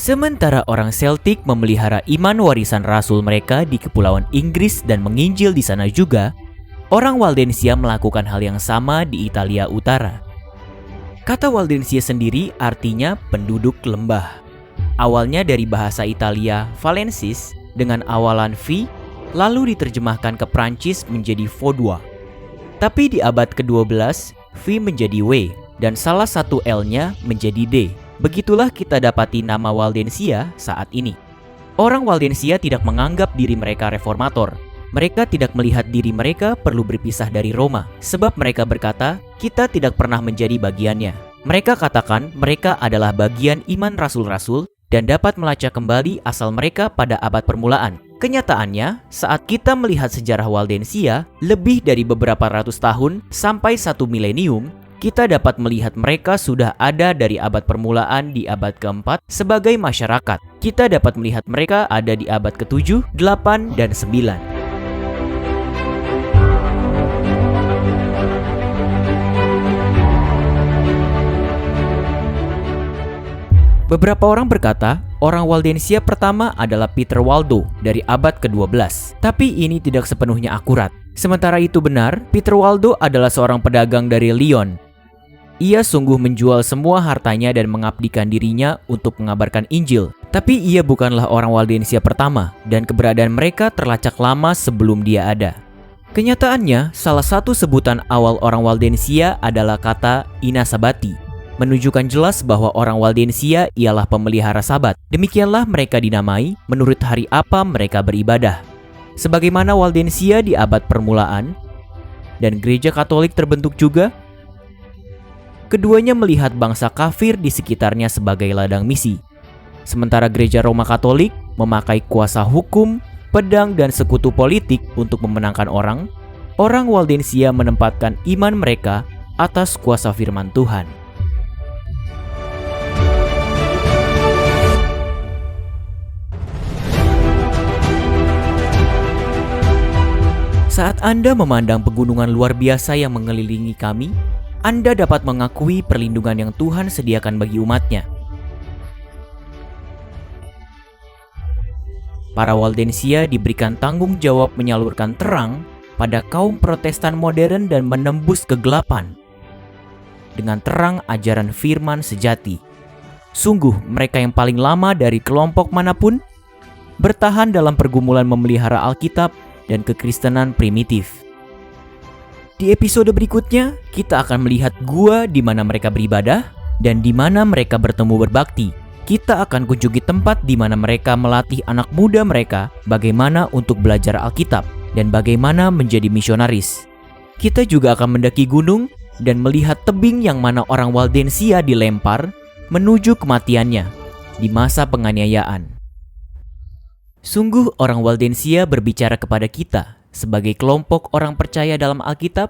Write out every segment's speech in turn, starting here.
Sementara orang Celtic memelihara iman warisan rasul mereka di Kepulauan Inggris dan menginjil di sana juga, orang Waldensia melakukan hal yang sama di Italia Utara. Kata Waldensia sendiri artinya penduduk lembah. Awalnya dari bahasa Italia Valensis dengan awalan V, lalu diterjemahkan ke Prancis menjadi Vaudois. Tapi di abad ke-12, V menjadi W dan salah satu L-nya menjadi D. Begitulah kita dapati nama Waldensia saat ini. Orang Waldensia tidak menganggap diri mereka reformator. Mereka tidak melihat diri mereka perlu berpisah dari Roma, sebab mereka berkata, kita tidak pernah menjadi bagiannya. Mereka katakan mereka adalah bagian iman rasul-rasul dan dapat melacak kembali asal mereka pada abad permulaan. Kenyataannya, saat kita melihat sejarah Waldensia, lebih dari beberapa ratus tahun sampai 1 milenium, kita dapat melihat mereka sudah ada dari abad permulaan di abad ke-4 sebagai masyarakat. Kita dapat melihat mereka ada di abad ke-7, 8, dan 9. Beberapa orang berkata, orang Waldensia pertama adalah Peter Waldo dari abad ke-12. Tapi ini tidak sepenuhnya akurat. Sementara itu benar, Peter Waldo adalah seorang pedagang dari Lyon. Ia sungguh menjual semua hartanya dan mengabdikan dirinya untuk mengabarkan Injil. Tapi ia bukanlah orang Waldensia pertama, dan keberadaan mereka terlacak lama sebelum dia ada. Kenyataannya, salah satu sebutan awal orang Waldensia adalah kata inasabati, menunjukkan jelas bahwa orang Waldensia ialah pemelihara sabat. Demikianlah mereka dinamai menurut hari apa mereka beribadah. Sebagaimana Waldensia di abad permulaan, dan gereja Katolik terbentuk juga, keduanya melihat bangsa kafir di sekitarnya sebagai ladang misi. Sementara gereja Roma Katolik memakai kuasa hukum, pedang, dan sekutu politik untuk memenangkan orang Waldensia menempatkan iman mereka atas kuasa firman Tuhan. Saat Anda memandang pegunungan luar biasa yang mengelilingi kami, Anda dapat mengakui perlindungan yang Tuhan sediakan bagi umatnya. Para Waldensia diberikan tanggung jawab menyalurkan terang pada kaum Protestan modern dan menembus kegelapan dengan terang ajaran firman sejati. Sungguh mereka yang paling lama dari kelompok manapun bertahan dalam pergumulan memelihara Alkitab dan kekristenan primitif. Di episode berikutnya, kita akan melihat gua di mana mereka beribadah dan di mana mereka bertemu berbakti. Kita akan kunjungi tempat di mana mereka melatih anak muda mereka bagaimana untuk belajar Alkitab dan bagaimana menjadi misionaris. Kita juga akan mendaki gunung dan melihat tebing yang mana orang Waldensia dilempar menuju kematiannya di masa penganiayaan. Sungguh orang Waldensia berbicara kepada kita sebagai kelompok orang percaya dalam Alkitab,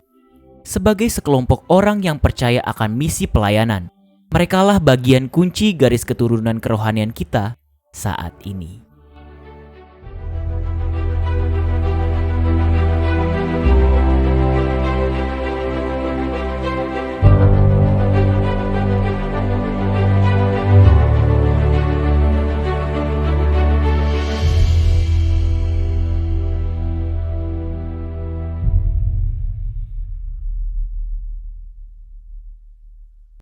sebagai sekelompok orang yang percaya akan misi pelayanan. Merekalah bagian kunci garis keturunan kerohanian kita saat ini.